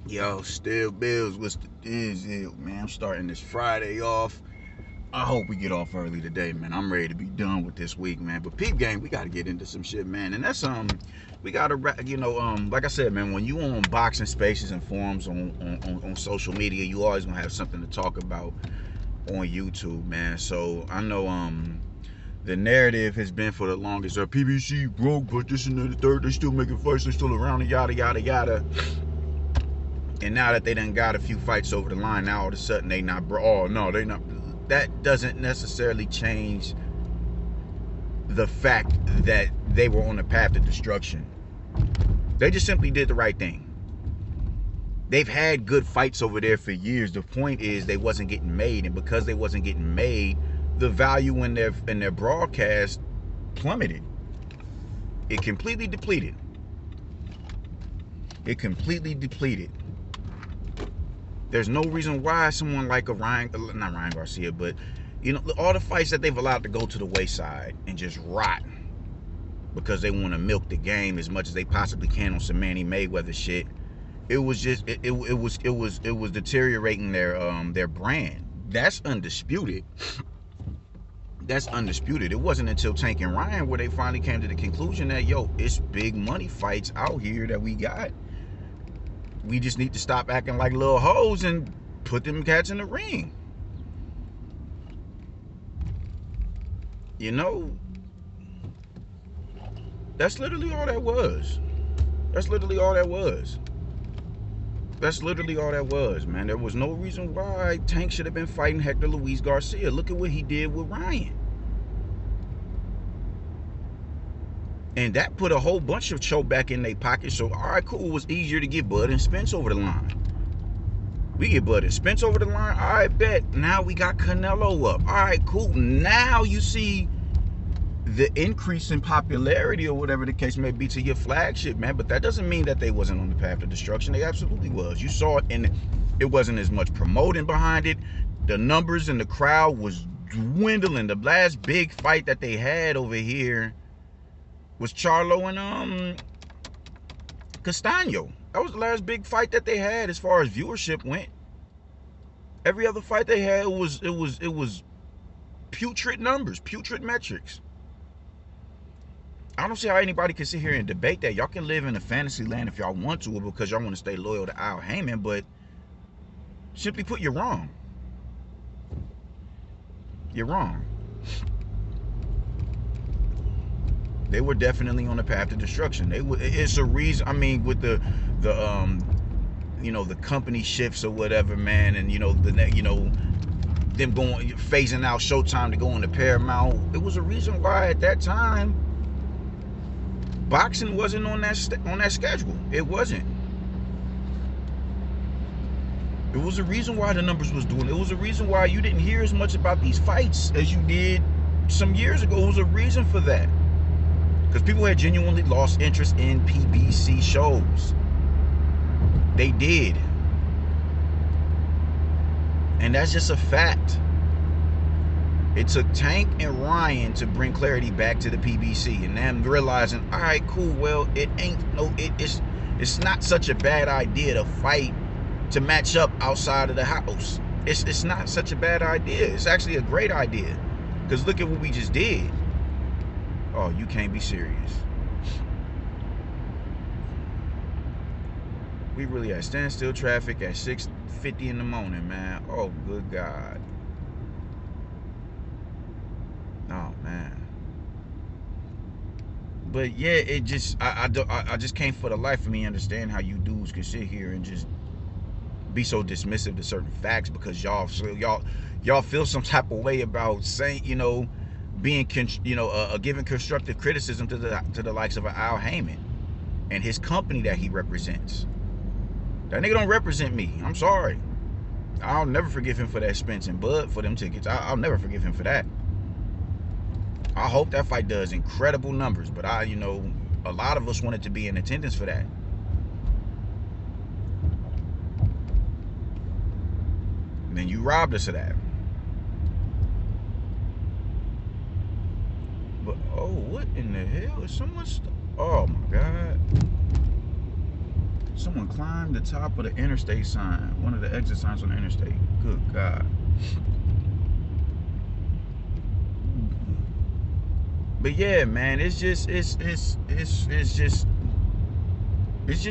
Yo, still bills. What's the deal, man? I'm starting this Friday off. I hope we get off early today, man. I'm ready to be done with this week, man. But peep game, we got to get into some shit, man. And that's we gotta, like I said, man. When you on boxing spaces and forums on social media, you always gonna have something to talk about on YouTube, man. So I know the narrative has been for the longest. PBC broke, but this and the third, they still making fights, they still around, and yada yada yada. And now that they done got a few fights over the line, now all of a sudden they not, oh no, they not. That doesn't necessarily change the fact that they were on the path to destruction. They just simply did the right thing. They've had good fights over there for years. The point is they wasn't getting made, and because they wasn't getting made, the value in their broadcast plummeted. It completely depleted. It completely depleted. There's no reason why someone like not Ryan Garcia, but all the fights that they've allowed to go to the wayside and just rot because they want to milk the game as much as they possibly can on some Manny Mayweather shit. It was just it was deteriorating their brand. That's undisputed. That's undisputed. It wasn't until Tank and Ryan where they finally came to the conclusion that it's big money fights out here that we got. We just need to stop acting like little hoes and put them cats in the ring. That's literally all that was. That's literally all that was. That's literally all that was, man. There was no reason why Tank should have been fighting Hector Luis Garcia. Look at what he did with Ryan. And that put a whole bunch of choke back in their pocket. So, all right, cool. It was easier to get Bud and Spence over the line. We get Bud and Spence over the line. All right, bet. Now we got Canelo up. All right, cool. Now you see the increase in popularity or whatever the case may be to your flagship, man. But that doesn't mean that they wasn't on the path to destruction. They absolutely was. You saw it, and it wasn't as much promoting behind it. The numbers in the crowd was dwindling. The last big fight that they had over here was Charlo and Castaño. That was the last big fight that they had as far as viewership went. Every other fight they had was putrid numbers, putrid metrics. I don't see how anybody can sit here and debate that. Y'all can live in a fantasy land if y'all want to, because y'all want to stay loyal to Al Heyman, but simply put, you're wrong. You're wrong. They were definitely on the path to destruction. It's a reason. I mean, with the company shifts or whatever, man, and them phasing out Showtime to go into Paramount. It was a reason why at that time boxing wasn't on that schedule. It wasn't. It was a reason why the numbers was doing it. It was a reason why you didn't hear as much about these fights as you did some years ago. It was a reason for that. Because people had genuinely lost interest in PBC shows. They did. And that's just a fact. It took Tank and Ryan to bring clarity back to the PBC. And them realizing, all right, cool, well, it's not such a bad idea to fight, to match up outside of the house. It's not such a bad idea. It's actually a great idea. Because look at what we just did. Oh, you can't be serious. We really had standstill traffic at 6:50 in the morning, man. Oh, good God. Oh, man. But yeah, it just, I just can't for the life of me understand how you dudes can sit here and just be so dismissive to certain facts because y'all feel some type of way about saying, being giving constructive criticism to the likes of Al Heyman and his company that he represents. That nigga don't represent me. I'm sorry. I'll never forgive him for that Spence and Bud for them tickets. I'll never forgive him for that. I hope that fight does incredible numbers, but a lot of us wanted to be in attendance for that. And then you robbed us of that. But, oh, what in the hell is someone... Oh, my God. Someone climbed the top of the interstate sign, one of the exit signs on the interstate. Good God. But yeah, man, it's just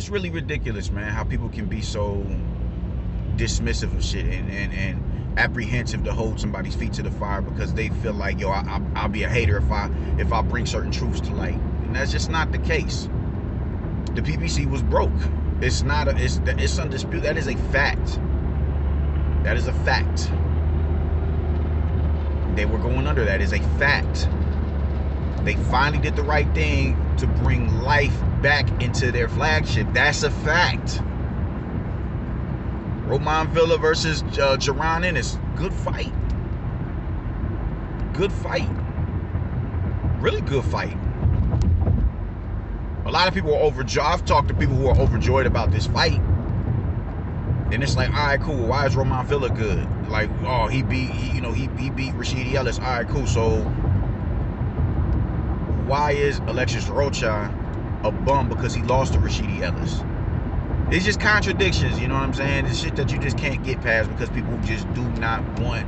really ridiculous, man, how people can be so dismissive of shit and apprehensive to hold somebody's feet to the fire because they feel like, yo, I'll be a hater if I bring certain truths to light. And that's just not the case. The PBC was broke. It's not it's undisputed. That is a fact. That is a fact. They were going under. That is a fact. They finally did the right thing to bring life back into their flagship. That's a fact. Roman Villa versus Jaron Ennis. Good fight. Good fight. Really good fight. A lot of people are overjoyed. I've talked to people who are overjoyed about this fight. And it's like, all right, cool. Why is Roman Villa good? Like, oh, he beat Rashidi Ellis. All right, cool. So why is Alexis Rocha a bum because he lost to Rashidi Ellis? It's just contradictions, you know what I'm saying? It's shit that you just can't get past because people just do not want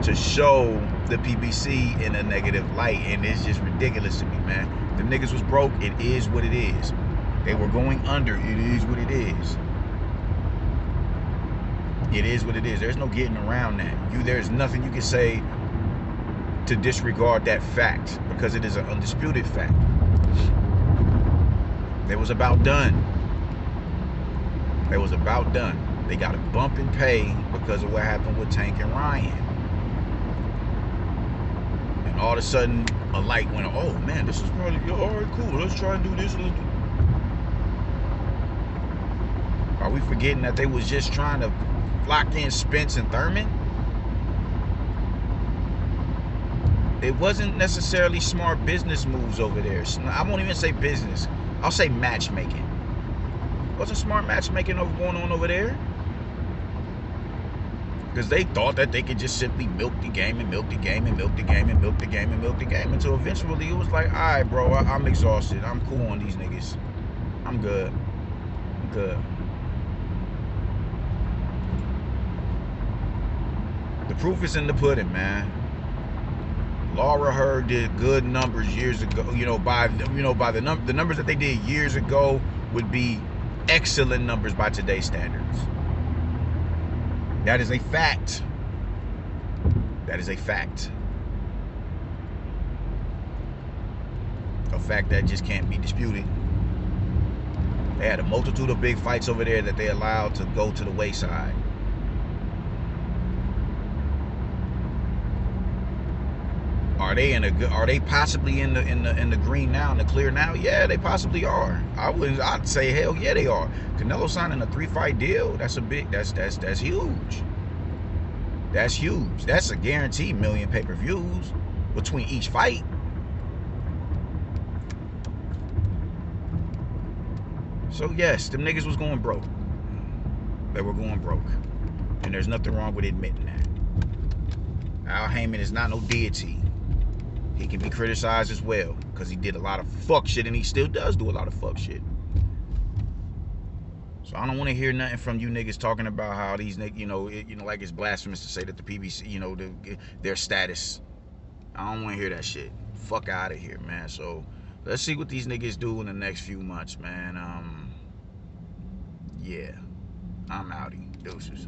to show the PBC in a negative light, and it's just ridiculous to me, man. The niggas was broke. It is what it is. They were going under. It is what it is. It is what it is. There's no getting around that. There's nothing you can say to disregard that fact because it is an undisputed fact. They was about done. They was about done. They got a bump in pay because of what happened with Tank and Ryan. And all of a sudden, a light went, oh man, this is probably, all right, cool, let's try and do this. Are we forgetting that they was just trying to lock in Spence and Thurman? It wasn't necessarily smart business moves over there. I won't even say business. I'll say matchmaking. It wasn't smart matchmaking going on over there. Because they thought that they could just simply milk the game and milk the game and milk the game and milk the game and milk the game until eventually it was like, all right, bro, I'm exhausted. I'm cool on these niggas. I'm good. I'm good. The proof is in the pudding, man. Laura Heard did good numbers years ago. By the numbers that they did years ago would be excellent numbers by today's standards. That is a fact. That is a fact. A fact that just can't be disputed. They had a multitude of big fights over there that they allowed to go to the wayside. Are they possibly in the green now, in the clear now? Yeah, they possibly are. I'd say hell yeah they are. Canelo signing a 3-fight deal, that's huge. That's huge. That's a guaranteed million pay-per-views between each fight. So yes, them niggas was going broke. They were going broke. And there's nothing wrong with admitting that. Al Heyman is not no deity. He can be criticized as well because he did a lot of fuck shit and he still does do a lot of fuck shit. So I don't want to hear nothing from you niggas talking about how these niggas, like it's blasphemous to say that the PBC, their status. I don't want to hear that shit. Fuck out of here, man. So let's see what these niggas do in the next few months, man. Yeah, I'm outie. Deuces.